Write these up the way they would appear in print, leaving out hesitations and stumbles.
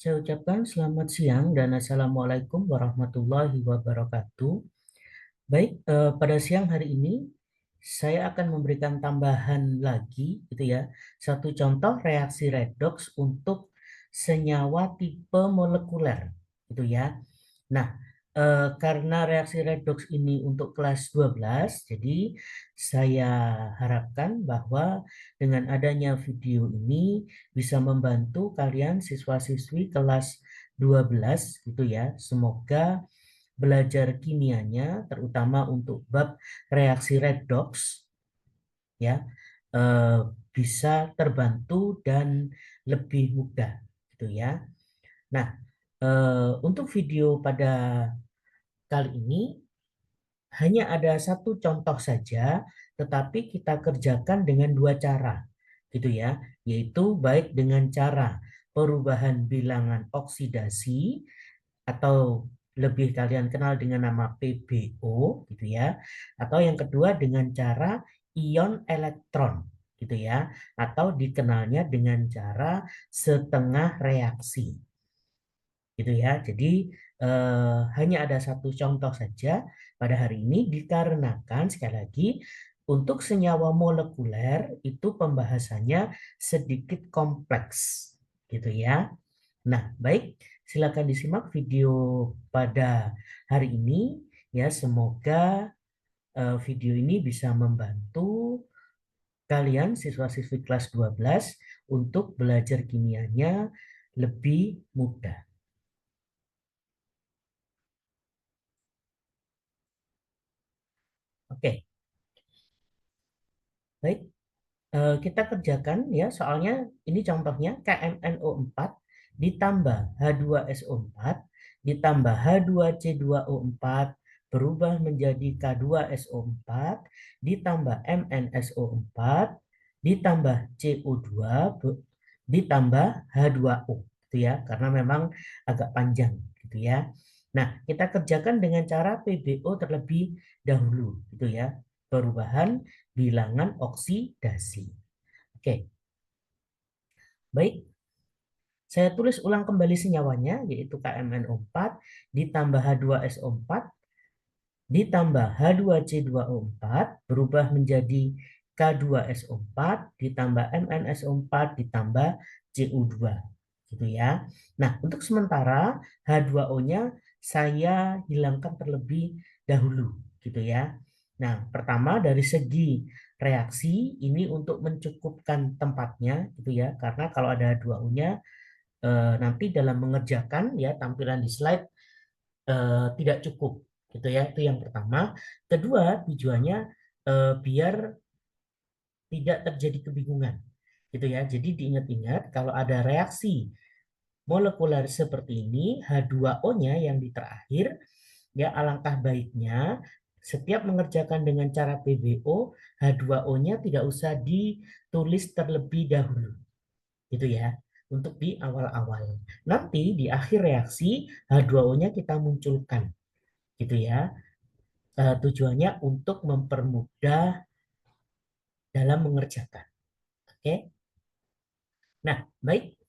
Saya ucapkan selamat siang dan Assalamualaikum warahmatullahi wabarakatuh. Baik, pada siang hari ini saya akan memberikan tambahan lagi gitu ya. Satu contoh reaksi redoks untuk senyawa tipe molekuler gitu ya. Nah, karena reaksi redoks ini untuk kelas 12, jadi saya harapkan bahwa dengan adanya video ini bisa membantu kalian siswa-siswi kelas 12 gitu ya. Semoga belajar kimianya terutama untuk bab reaksi redoks ya eh, bisa terbantu dan lebih mudah gitu ya. Nah, untuk video pada kali ini hanya ada satu contoh saja, tetapi kita kerjakan dengan dua cara, gitu ya, yaitu baik dengan cara perubahan bilangan oksidasi atau lebih kalian kenal dengan nama PBO, gitu ya, atau yang kedua dengan cara ion elektron, gitu ya, atau dikenalnya dengan cara setengah reaksi gitu ya. Jadi hanya ada satu contoh saja pada hari ini dikarenakan sekali lagi untuk senyawa molekuler itu pembahasannya sedikit kompleks gitu ya. Nah, baik, silakan disimak video pada hari ini ya. Semoga video ini bisa membantu kalian siswa-siswi kelas 12 untuk belajar kimianya lebih mudah. Oke, baik. Kita kerjakan ya, soalnya ini contohnya KMNO4 ditambah H2SO4 ditambah H2C2O4 berubah menjadi K2SO4 ditambah MnSO4 ditambah CO2 ditambah H2O gitu ya, karena memang agak panjang gitu ya. Nah, kita kerjakan dengan cara PBO terlebih dahulu gitu ya. Perubahan bilangan oksidasi. Oke, baik. Saya tulis ulang kembali senyawanya, yaitu KMNO4 ditambah H2SO4 ditambah H2C2O4 berubah menjadi K2SO4 ditambah MnSO4 ditambah CO2. Gitu ya. Nah, untuk sementara H2O-nya saya hilangkan terlebih dahulu. Gitu ya. Nah, pertama dari segi reaksi ini untuk mencukupkan tempatnya gitu ya, karena kalau ada H2O-nya nanti dalam mengerjakan ya tampilan di slide tidak cukup gitu ya. Itu yang pertama. Kedua, tujuannya biar tidak terjadi kebingungan gitu ya. Jadi diingat-ingat kalau ada reaksi molekuler seperti ini, H2O-nya yang di terakhir, ya alangkah baiknya setiap mengerjakan dengan cara PBO, H2O-nya tidak usah ditulis terlebih dahulu, gitu ya, untuk di awal-awal. Nanti di akhir reaksi, H2O-nya kita munculkan, gitu ya. Tujuannya untuk mempermudah dalam mengerjakan. Oke. Nah, baik.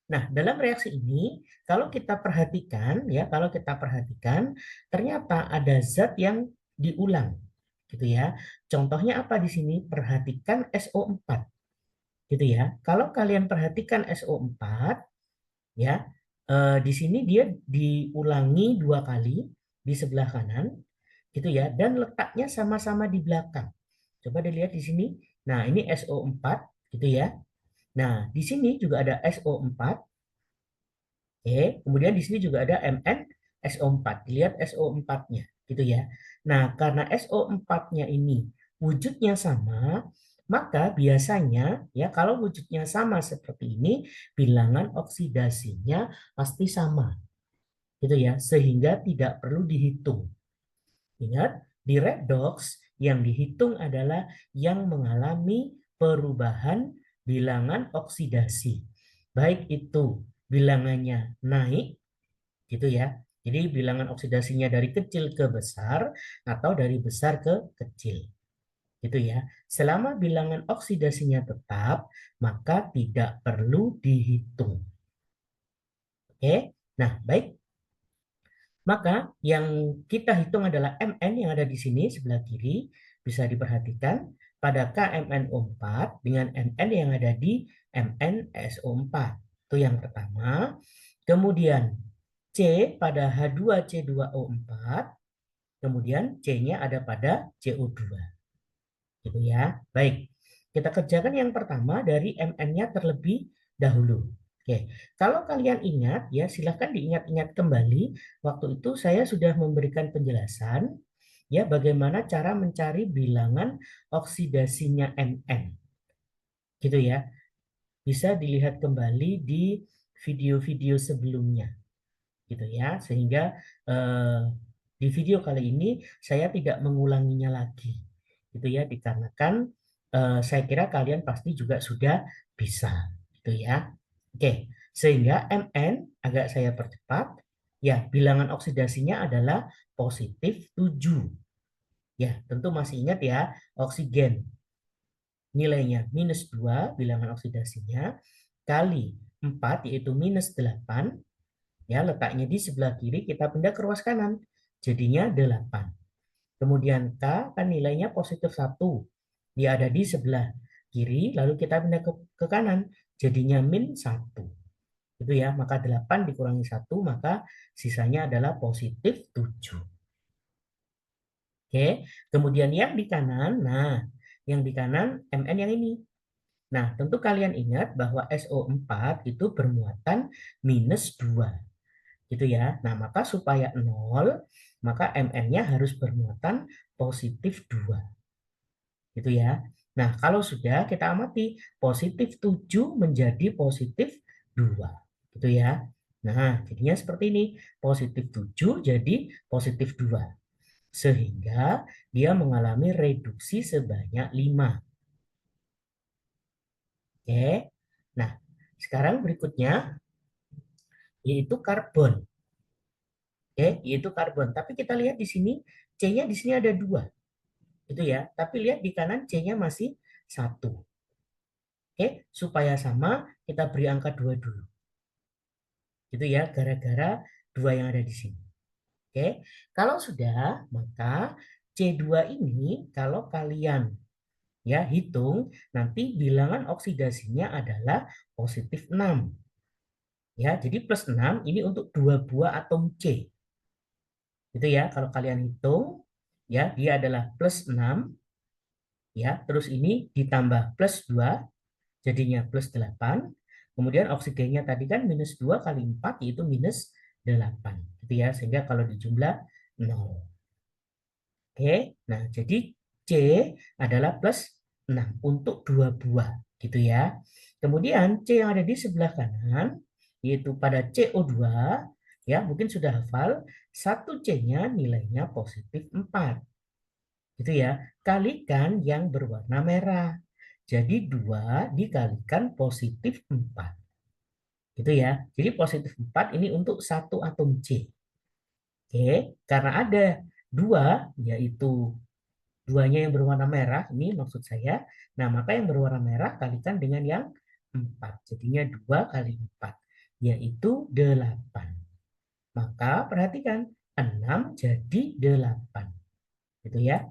Nah, dalam reaksi ini, kalau kita perhatikan, ya, kalau kita perhatikan, ternyata ada zat yang diulang, gitu ya. Contohnya apa di sini? Perhatikan SO4, gitu ya. Kalau kalian perhatikan SO4, ya, di sini dia diulangi dua kali di sebelah kanan, gitu ya, dan letaknya sama-sama di belakang. Coba dilihat di sini. Nah, ini SO4, gitu ya. Nah, di sini juga ada SO4. Oke, kemudian di sini juga ada MnSO4. Dilihat SO4-nya, gitu ya. Nah, karena SO4-nya ini wujudnya sama, maka biasanya ya kalau wujudnya sama seperti ini, bilangan oksidasinya pasti sama, gitu ya, sehingga tidak perlu dihitung. Ingat, di redox yang dihitung adalah yang mengalami perubahan bilangan oksidasi. Baik itu bilangannya naik gitu ya. Jadi bilangan oksidasinya dari kecil ke besar atau dari besar ke kecil. Gitu ya. Selama bilangan oksidasinya tetap, maka tidak perlu dihitung. Oke. Nah, baik. Maka yang kita hitung adalah Mn yang ada di sini sebelah kiri. Bisa diperhatikan pada KMnO4 dengan Mn yang ada di MnSO4. Itu yang pertama. Kemudian C pada H2C2O4. Kemudian C-nya ada pada CO2. Gitu ya. Baik. Kita kerjakan yang pertama dari Mn-nya terlebih dahulu. Oke, kalau kalian ingat ya silahkan diingat-ingat kembali. Waktu itu saya sudah memberikan penjelasan ya bagaimana cara mencari bilangan oksidasinya Mn. Gitu ya. Bisa dilihat kembali di video-video sebelumnya. Gitu ya. Sehingga di video kali ini saya tidak mengulanginya lagi. Gitu ya, dikarenakan saya kira kalian pasti juga sudah bisa. Gitu ya. Oke, sehingga Mn agak saya percepat. Ya, bilangan oksidasinya adalah positif 7. Ya, tentu masih ingat ya, oksigen nilainya minus 2 bilangan oksidasinya kali 4 yaitu minus 8. Ya, letaknya di sebelah kiri, kita pindah ke ruas kanan. Jadinya 8. Kemudian K kan nilainya positif 1. Dia ada di sebelah kiri, lalu kita pindah ke kanan. Jadinya min 1. Itu ya, maka 8 dikurangi 1, maka sisanya adalah positif 7. Oke, kemudian yang di kanan, nah yang di kanan Mn yang ini. Nah, tentu kalian ingat bahwa SO4 itu bermuatan minus 2. Gitu ya. Nah, maka supaya 0, maka Mn-nya harus bermuatan positif 2. Gitu ya. Nah, kalau sudah kita amati positif 7 menjadi positif 2. Gitu ya. Nah, jadinya seperti ini. Positif 7 jadi positif 2. Sehingga dia mengalami reduksi sebanyak 5. Oke. Nah, sekarang berikutnya yaitu karbon. Oke, yaitu karbon. Tapi kita lihat di sini C-nya di sini ada 2. Itu ya. Tapi lihat di kanan C-nya masih 1. Oke, supaya sama kita beri angka 2 dulu. Gitu ya, gara-gara 2 yang ada di sini. Oke. Kalau sudah, maka C2 ini kalau kalian ya hitung nanti bilangan oksidasinya adalah positif 6. Ya, jadi plus 6 ini untuk 2 buah atom C. Itu ya, kalau kalian hitung ya, dia adalah plus 6 ya, terus ini ditambah plus 2 jadinya plus 8. Kemudian oksigennya tadi kan minus 2 kali 4 yaitu minus 8. Gitu ya, sehingga kalau dijumlah 0. Oke, nah jadi C adalah plus 6 untuk 2 buah. Gitu ya. Kemudian C yang ada di sebelah kanan yaitu pada CO2 ya mungkin sudah hafal 1C-nya nilainya positif 4. Gitu ya. Kalikan yang berwarna merah. Jadi 2 dikalikan positif 4. Gitu ya. Jadi positif 4 ini untuk satu atom C. Oke, karena ada 2 yaitu duanya yang berwarna merah, ini maksud saya. Nah, maka yang berwarna merah kalikan dengan yang 4. Jadinya 2 kali 4 yaitu 8. Maka perhatikan 6 jadi 8. Gitu ya.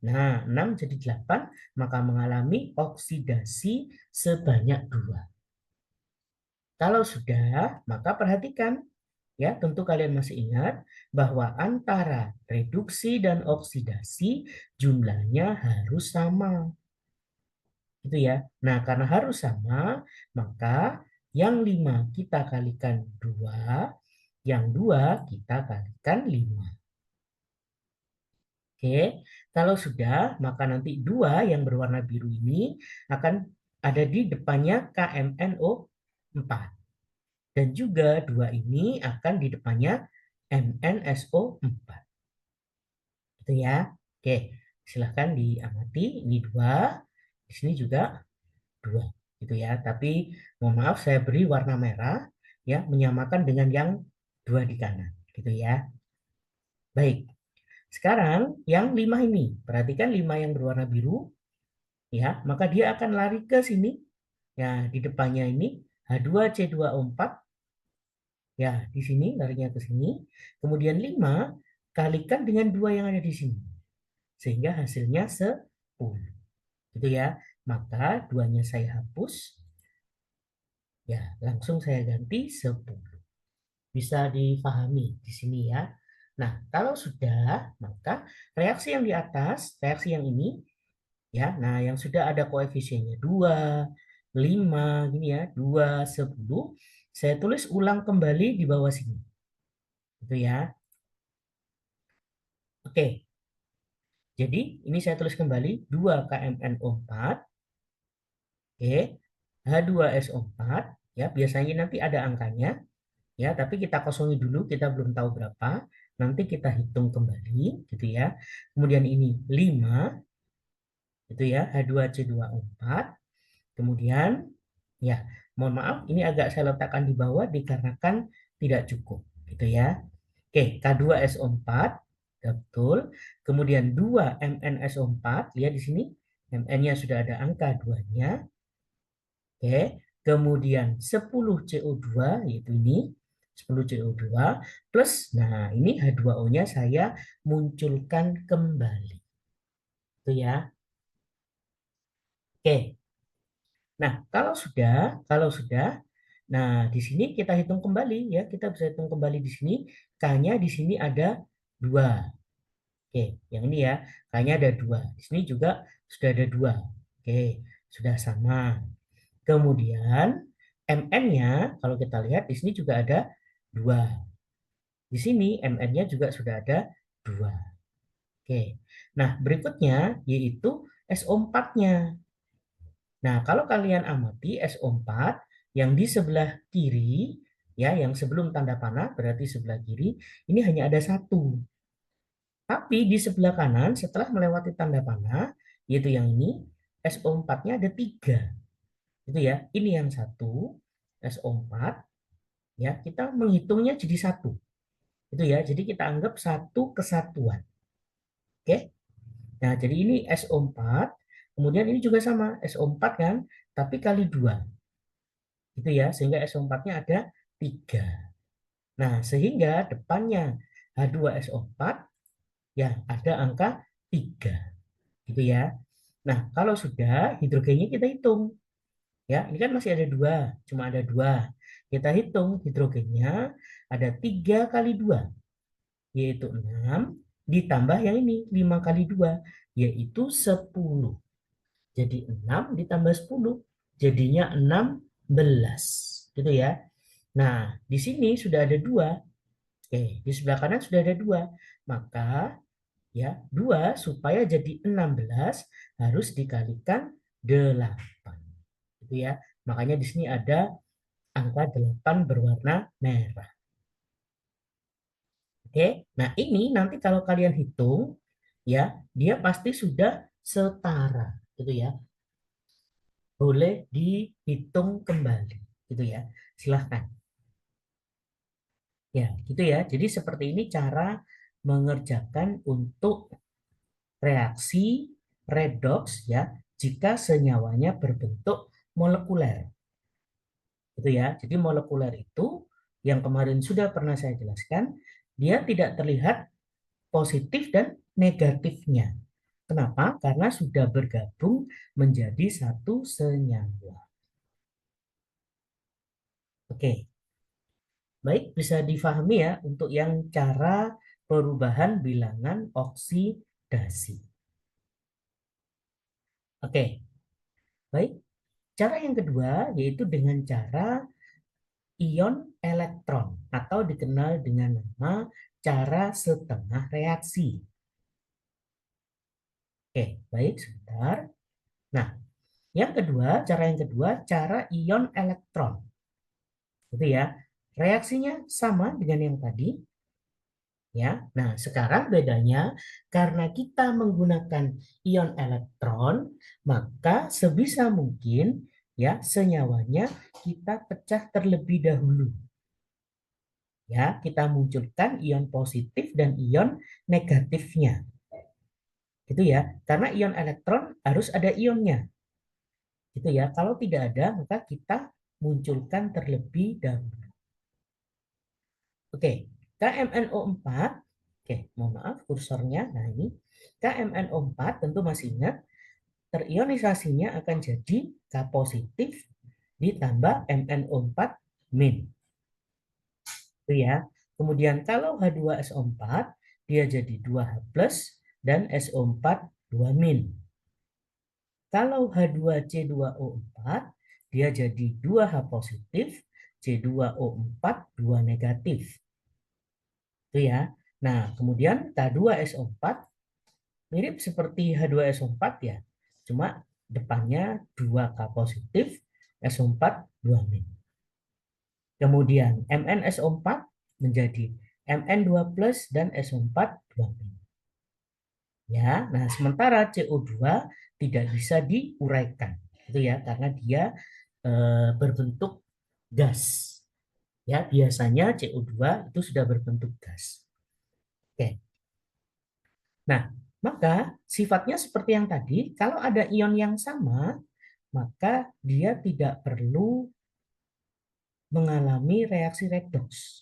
Nah, 6 jadi 8, maka mengalami oksidasi sebanyak 2. Kalau sudah, maka perhatikan. Ya, tentu kalian masih ingat bahwa antara reduksi dan oksidasi jumlahnya harus sama. Gitu ya. Nah, karena harus sama, maka yang 5 kita kalikan 2, yang 2 kita kalikan 5. Oke, kalau sudah, maka nanti 2 yang berwarna biru ini akan ada di depannya KMNO4. Dan juga 2 ini akan di depannya MnSO4. Gitu ya. Oke, silahkan diamati. Ini 2, di sini juga 2. Gitu ya. Tapi mohon maaf saya beri warna merah ya, menyamakan dengan yang 2 di kanan. Gitu ya. Baik. Sekarang yang 5 ini, perhatikan 5 yang berwarna biru, ya, maka dia akan lari ke sini. Ya, di depannya ini H2C2O4 Ya, di sini larinya ke sini. Kemudian 5 kalikan dengan 2 yang ada di sini. Sehingga hasilnya 10. Gitu ya. Maka 2-nya saya hapus. Ya, langsung saya ganti 10. Bisa difahami di sini ya. Nah, kalau sudah, maka reaksi yang di atas, reaksi yang ini, ya, nah yang sudah ada koefisiennya 2, 5, gini ya, 2, 10, saya tulis ulang kembali di bawah sini. Gitu ya. Oke, jadi ini saya tulis kembali 2 KMNO4, oke, H2SO4, ya, biasanya nanti ada angkanya, ya, tapi kita kosongi dulu, kita belum tahu berapa, nanti kita hitung kembali gitu ya. Kemudian ini 5 itu ya, H2C2O4. Kemudian ya, mohon maaf ini agak saya letakkan di bawah dikarenakan tidak cukup gitu ya. Oke, K2SO4 betul. Kemudian 2 MnSO4, lihat di sini Mn-nya sudah ada angka 2-nya. Oke, kemudian 10 CO2 yaitu ini 10 CO2 plus, nah ini H2O-nya saya munculkan kembali. Itu ya. Oke. Nah, kalau sudah, nah di sini kita hitung kembali ya, kita bisa hitung kembali di sini. K-nya di sini ada 2. Oke, yang ini ya, K-nya ada 2. Di sini juga sudah ada 2. Oke, sudah sama. Kemudian Mn-nya kalau kita lihat di sini juga ada 2. Di sini Mn-nya juga sudah ada 2. Oke. Nah, berikutnya yaitu SO4-nya. Nah, kalau kalian amati SO4 yang di sebelah kiri, ya, yang sebelum tanda panah berarti sebelah kiri, ini hanya ada 1. Tapi di sebelah kanan setelah melewati tanda panah, yaitu yang ini, SO4-nya ada 3. Itu ya, ini yang 1, SO4, ya, kita menghitungnya jadi 1. Itu ya, jadi kita anggap satu kesatuan. Oke? Nah, jadi ini SO4, kemudian ini juga sama, SO4 kan, tapi kali 2. Gitu ya, sehingga SO4-nya ada 3. Nah, sehingga depannya H2SO4 ya ada angka 3. Gitu ya. Nah, kalau sudah hidrogennya kita hitung. Ya, ini kan masih ada 2, cuma ada 2. Kita hitung hidrogennya ada 3 kali 2, yaitu 6, ditambah yang ini 5 kali 2, yaitu 10. Jadi 6 ditambah 10, jadinya 16. Gitu ya. Nah, di sini sudah ada 2. Oke, di sebelah kanan sudah ada 2. Maka ya, 2 supaya jadi 16 harus dikalikan 8. Gitu ya. Makanya di sini ada angka 8 berwarna merah. Oke. Nah, ini nanti kalau kalian hitung ya, dia pasti sudah setara gitu ya. Boleh dihitung kembali gitu ya. Silahkan. Ya, gitu ya. Jadi seperti ini cara mengerjakan untuk reaksi redoks ya jika senyawanya berbentuk molekuler. Gitu ya. Jadi molekuler itu yang kemarin sudah pernah saya jelaskan, dia tidak terlihat positif dan negatifnya. Kenapa? Karena sudah bergabung menjadi satu senyawa. Oke. Baik, bisa difahami ya untuk yang cara perubahan bilangan oksidasi. Oke, baik. Cara yang kedua yaitu dengan cara ion elektron atau dikenal dengan nama cara setengah reaksi. Oke, baik, sebentar. Nah, cara yang kedua, cara ion elektron. Gitu ya. Reaksinya sama dengan yang tadi, ya. Nah, sekarang bedanya karena kita menggunakan ion elektron, maka sebisa mungkin ya senyawanya kita pecah terlebih dahulu. Ya, kita munculkan ion positif dan ion negatifnya. Gitu ya. Karena ion elektron harus ada ionnya. Gitu ya. Kalau tidak ada, maka kita munculkan terlebih dahulu. Oke, KMNO4. Oke, mohon maaf kursornya. Nah, ini KMNO4 tentu masih ingat terionisasinya akan jadi K positif ditambah MnO4 min. Itu ya. Kemudian kalau H2SO4 dia jadi 2H plus dan SO4 2 min. Kalau H2C2O4 dia jadi 2H positif C2O4 2 negatif. Itu ya. Nah, kemudian K2SO4 mirip seperti H2SO4 ya. Cuma depannya 2K positif, SO4 2 min. Kemudian MnSO4 menjadi Mn2 plus dan SO4 2 min. Ya, nah sementara CO2 tidak bisa diuraikan. Itu ya, karena dia berbentuk gas. Ya, biasanya CO2 itu sudah berbentuk gas. Oke. Nah, maka sifatnya seperti yang tadi, kalau ada ion yang sama, maka dia tidak perlu mengalami reaksi redox.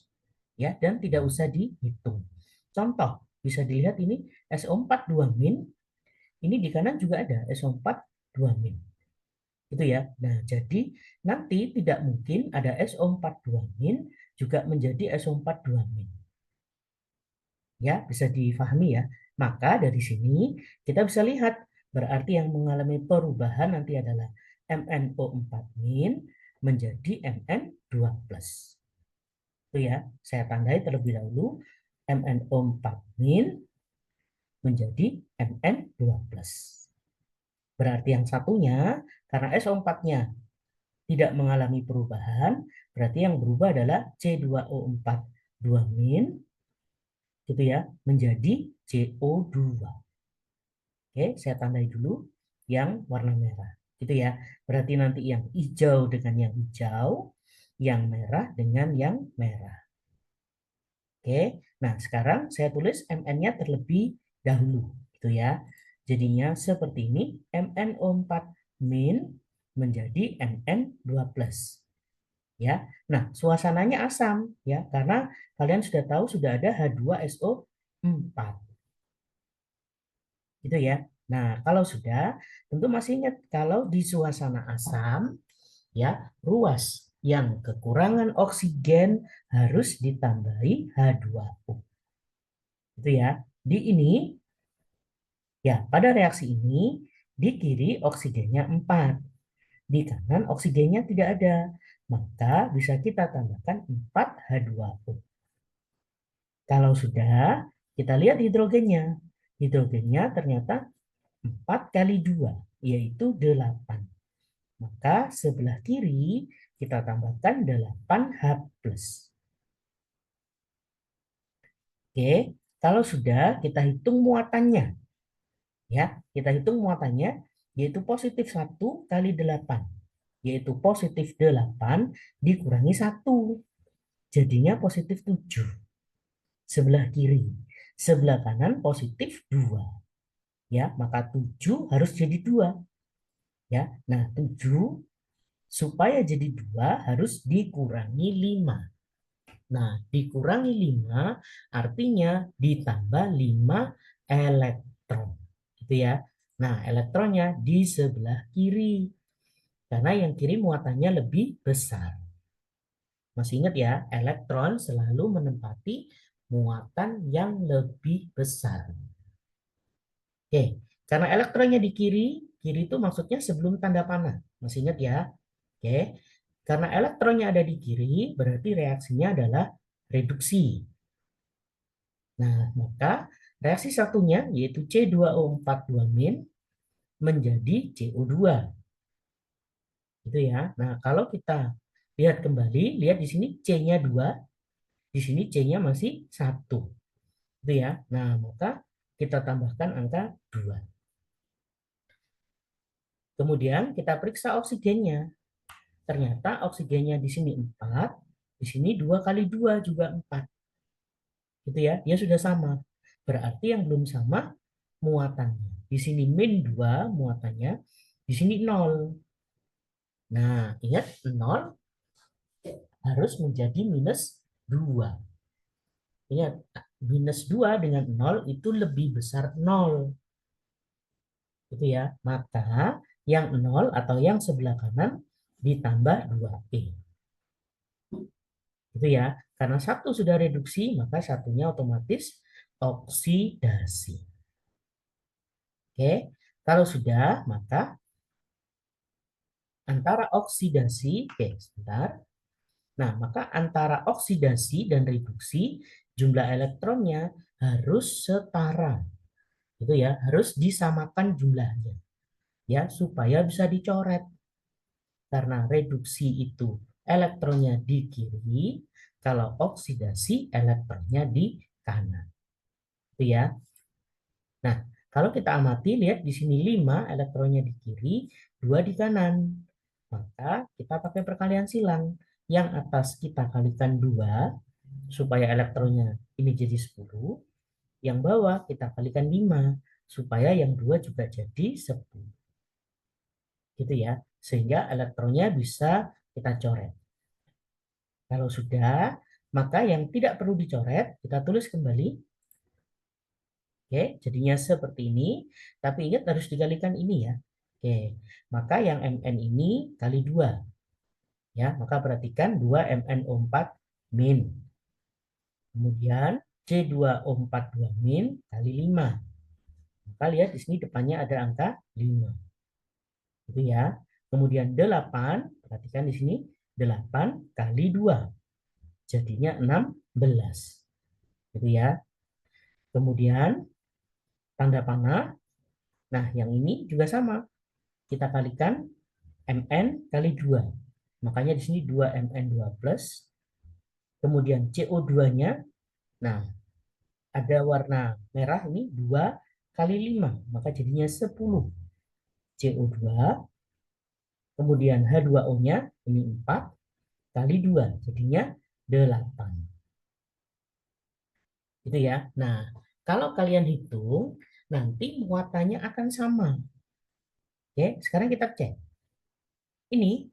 Ya, dan tidak usah dihitung. Contoh, bisa dilihat ini SO4 2 min, ini di kanan juga ada SO4 2 min. Itu ya. Nah, jadi nanti tidak mungkin ada SO4 2 min juga menjadi SO4 2 min. Ya, bisa difahami ya. Maka dari sini kita bisa lihat berarti yang mengalami perubahan nanti adalah MnO4 min menjadi Mn2 plus. Itu ya, saya tandai terlebih dahulu MnO4 min menjadi Mn2 plus. Berarti yang satunya karena SO4-nya tidak mengalami perubahan, berarti yang berubah adalah C2O4 2 min gitu ya, menjadi CO2. Oke, saya tandai dulu yang warna merah. Gitu ya. Berarti nanti yang hijau dengan yang hijau, yang merah dengan yang merah. Oke. Nah, sekarang saya tulis Mn-nya terlebih dahulu, gitu ya. Jadinya seperti ini, MnO4 min menjadi Mn2 plus. Ya. Nah, suasananya asam ya, karena kalian sudah tahu sudah ada H2SO4. Gitu ya. Nah, kalau sudah, tentu masih ingat kalau di suasana asam, ya, ruas yang kekurangan oksigen harus ditambahi H2O. Itu ya. Di ini, ya, pada reaksi ini, di kiri oksigennya 4. Di kanan oksigennya tidak ada. Maka bisa kita tambahkan 4H2O. Kalau sudah, kita lihat hidrogennya. Hidrogennya ternyata 4 kali 2, yaitu 8. Maka sebelah kiri kita tambahkan 8H+. Oke, kalau sudah kita hitung muatannya. Ya, kita hitung muatannya yaitu positif 1 kali 8. Yaitu positif 8 dikurangi 1. Jadinya positif 7. Sebelah kiri. Sebelah kanan positif 2. Ya, maka 7 harus jadi 2. Ya, nah 7 supaya jadi 2 harus dikurangi 5. Nah, dikurangi 5 artinya ditambah 5 elektron. Gitu ya. Nah, elektronnya di sebelah kiri. Karena yang kiri muatannya lebih besar. Masih ingat ya, elektron selalu menempati muatan yang lebih besar. Oke, karena elektronnya di kiri, kiri itu maksudnya sebelum tanda panah. Masih ingat ya? Oke, karena elektronnya ada di kiri, berarti reaksinya adalah reduksi. Nah, maka reaksi satunya yaitu C2O4 2 min menjadi CO2. Gitu ya. Nah, kalau kita lihat kembali, lihat di sini C-nya 2, di sini C-nya masih 1. Gitu ya. Nah, maka kita tambahkan angka 2. Kemudian kita periksa oksigennya. Ternyata oksigennya di sini 4, di sini 2 kali 2 juga 4. Gitu ya, dia sudah sama. Berarti yang belum sama muatannya. Di sini min 2 muatannya, di sini 0. Nah, ingat 0 harus menjadi minus 2. Ingat, minus 2 dengan 0 itu lebih besar 0. Itu ya. Maka yang 0 atau yang sebelah kanan ditambah 2E. Itu ya. Karena satu sudah reduksi, maka satunya otomatis oksidasi. Oke. Kalau sudah, maka antara oksidasi, oke, sebentar. Nah, maka antara oksidasi dan reduksi, jumlah elektronnya harus setara. Itu ya, harus disamakan jumlahnya. Ya, supaya bisa dicoret. Karena reduksi itu elektronnya di kiri, kalau oksidasi elektronnya di kanan. Itu ya. Nah, kalau kita amati, lihat di sini 5 elektronnya di kiri, 2 di kanan. Maka kita pakai perkalian silang. Yang atas kita kalikan 2, supaya elektronnya ini jadi 10. Yang bawah kita kalikan 5, supaya yang 2 juga jadi 10. Gitu ya. Sehingga elektronnya bisa kita coret. Kalau sudah, maka yang tidak perlu dicoret, kita tulis kembali. Oke, jadinya seperti ini. Tapi ingat harus dikalikan ini ya. Oke, maka yang Mn ini kali 2. Ya, maka perhatikan 2 MnO4 min. Kemudian C2O4 2 min kali 5. Maka lihat di sini depannya ada angka 5. Gitu ya. Kemudian 8, perhatikan di sini 8 kali 2. Jadinya 16. Gitu ya. Kemudian tanda panah. Nah, yang ini juga sama. Kita kalikan Mn kali 2. Makanya di sini 2Mn2 plus. Kemudian CO2-nya, nah, ada warna merah ini 2 kali 5. Maka jadinya 10 CO2. Kemudian H2O-nya ini 4 kali 2. Jadinya 8. Gitu ya. Nah, kalau kalian hitung, nanti muatannya akan sama. Oke, sekarang kita cek. Ini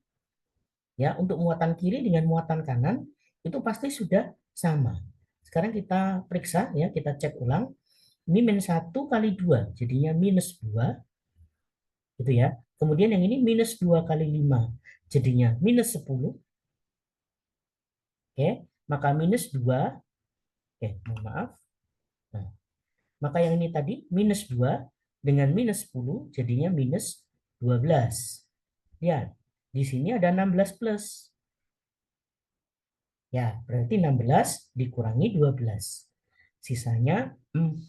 ya, untuk muatan kiri dengan muatan kanan itu pasti sudah sama. Sekarang kita periksa ya, kita cek ulang. Ini min 1 kali 2, jadinya minus 2. Gitu ya. Kemudian yang ini minus 2 kali 5, jadinya minus 10. Oke, maka minus 2. Oke, mohon maaf. Nah, maka yang ini tadi minus 2 dengan minus 10 jadinya minus 12. Lihat, di sini ada 16 plus. Ya, berarti 16 dikurangi 12. Sisanya 4.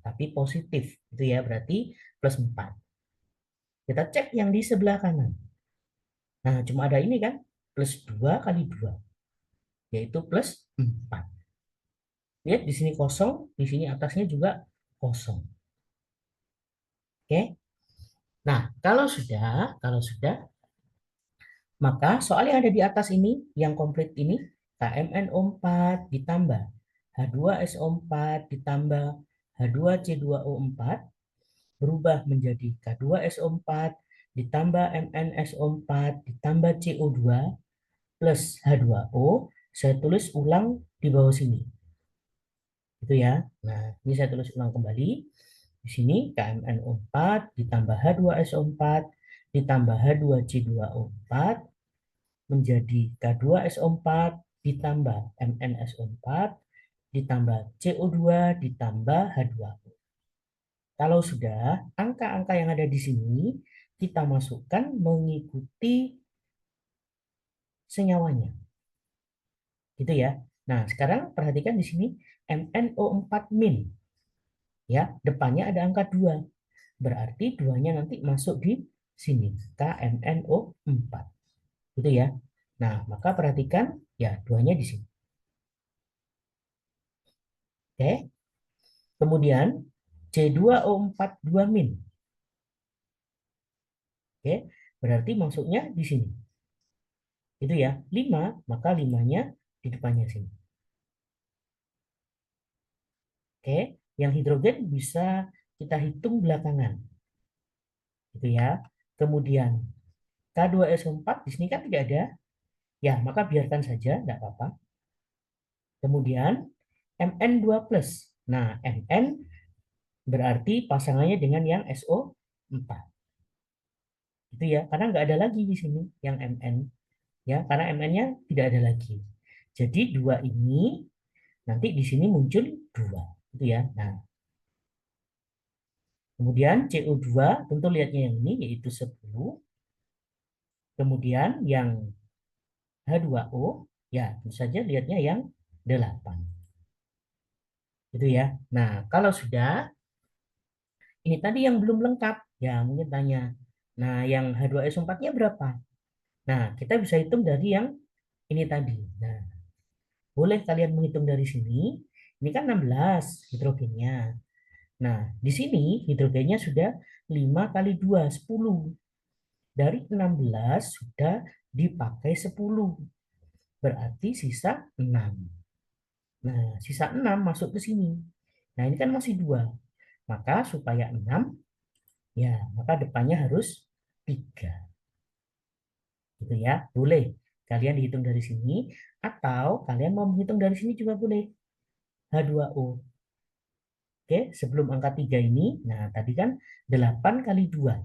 Tapi positif. Itu ya, berarti plus 4. Kita cek yang di sebelah kanan. Nah, cuma ada ini kan. Plus 2 kali 2. Yaitu plus 4. Lihat di sini kosong. Di sini atasnya juga kosong. Oke. Nah, kalau sudah, maka soal yang ada di atas ini, yang komplit ini, KMNO4 ditambah H2SO4 ditambah H2C2O4 berubah menjadi K2SO4 ditambah MnSO4 ditambah CO2 plus H2O. Saya tulis ulang di bawah sini. Itu ya. Nah, ini saya tulis ulang kembali. Di sini KMNO4 ditambah H2SO4 ditambah H2C2O4 menjadi K2SO4 ditambah MnSO4 ditambah CO2 ditambah H2O. Kalau sudah, angka-angka yang ada di sini kita masukkan mengikuti senyawanya. Gitu ya. Nah, sekarang perhatikan di sini MnO4 min. Ya, depannya ada angka 2. Berarti 2-nya nanti masuk di sini, KMNO4. Gitu ya. Nah, maka perhatikan ya 2-nya di sini. Oke. Kemudian C2O4 2 min. Oke. Berarti masuknya di sini. Itu ya. 5, maka 5-nya di depannya sini. Oke. Yang hidrogen bisa kita hitung belakangan. Gitu ya. Kemudian K2SO4 di sini kan tidak ada. Ya, maka biarkan saja, tidak apa-apa. Kemudian Mn2+. Nah, Mn berarti pasangannya dengan yang SO4. Itu ya, karena nggak ada lagi di sini yang Mn. Ya, karena Mn-nya tidak ada lagi. Jadi dua ini nanti di sini muncul 2. Itu ya. Nah, kemudian CO2 tentu lihatnya yang ini yaitu 10. Kemudian yang H2O ya tentu saja lihatnya yang 8. Itu ya. Nah, kalau sudah ini tadi yang belum lengkap. Ya, mungkin tanya. Nah, yang H2SO4-nya berapa? Nah, kita bisa hitung dari yang ini tadi. Nah, boleh kalian menghitung dari sini. Ini kan 16 hidrogennya. Nah, di sini hidrogennya sudah 5 kali 2, 10. Dari 16 sudah dipakai 10. Berarti sisa 6. Nah, sisa 6 masuk ke sini. Nah, ini kan masih 2. Maka supaya 6, ya, maka depannya harus 3. Gitu ya. Boleh. Kalian hitung dari sini. Atau kalian mau menghitung dari sini juga boleh. H2O. Oke, sebelum angka 3 ini, nah tadi kan 8 kali 2,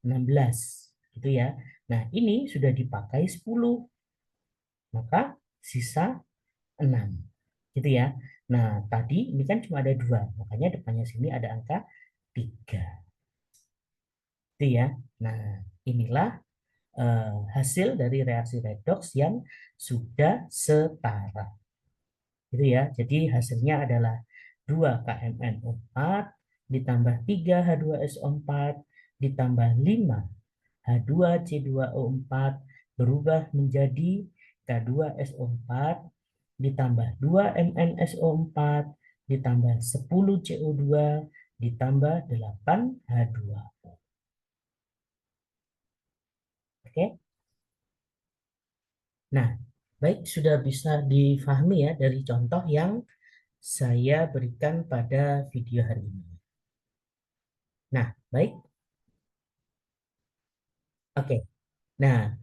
16. Gitu ya. Nah, ini sudah dipakai 10. Maka sisa 6. Gitu ya. Nah, tadi ini kan cuma ada 2. Makanya depannya sini ada angka 3. Itu ya. Nah, inilah hasil dari reaksi redoks yang sudah setara. Gitu ya. Jadi hasilnya adalah 2KMNO4 ditambah 3H2SO4 ditambah 5 H2C2O4 berubah menjadi K2SO4 ditambah 2 MnSO4 ditambah 10 CO2 ditambah 8 H2O. Oke. Nah, baik sudah bisa difahami ya dari contoh yang saya berikan pada video hari ini. Nah, baik. Oke. Nah,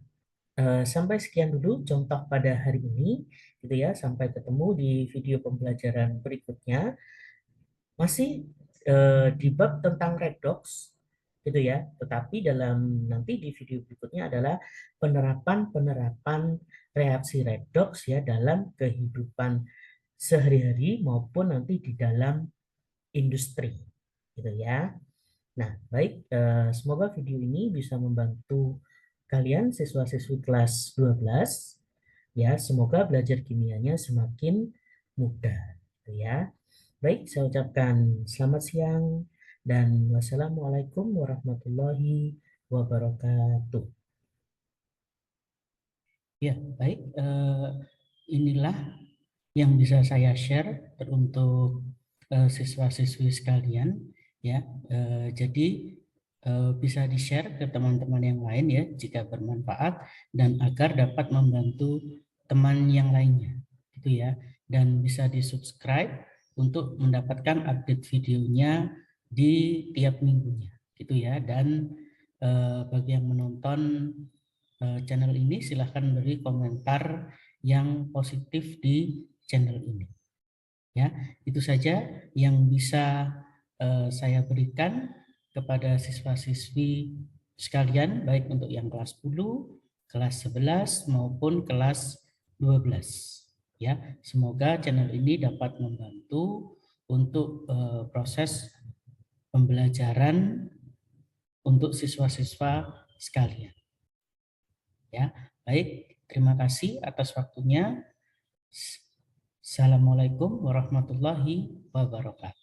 sampai sekian dulu contoh pada hari ini, gitu ya. Sampai ketemu di video pembelajaran berikutnya. Masih di bab tentang redox, gitu ya. Tetapi dalam nanti di video berikutnya adalah penerapan-penerapan reaksi redox ya dalam kehidupan sehari-hari maupun nanti di dalam industri, gitu ya. Nah, baik, semoga video ini bisa membantu kalian siswa-siswi kelas 12 ya, semoga belajar kimianya semakin mudah gitu ya. Baik, saya ucapkan selamat siang dan wassalamualaikum warahmatullahi wabarakatuh. Ya, baik, inilah yang bisa saya share untuk siswa-siswi sekalian ya. Jadi bisa di-share ke teman-teman yang lain ya jika bermanfaat dan agar dapat membantu teman yang lainnya gitu ya, dan bisa di-subscribe untuk mendapatkan update videonya di tiap minggunya gitu ya. Dan bagi yang menonton channel ini silahkan beri komentar yang positif di channel ini. Ya, itu saja yang bisa saya berikan kepada siswa-siswi sekalian, baik untuk yang kelas 10, kelas 11 maupun kelas 12. Ya, semoga channel ini dapat membantu untuk proses pembelajaran untuk siswa-siswa sekalian. Ya, baik, terima kasih atas waktunya. Assalamualaikum warahmatullahi wabarakatuh.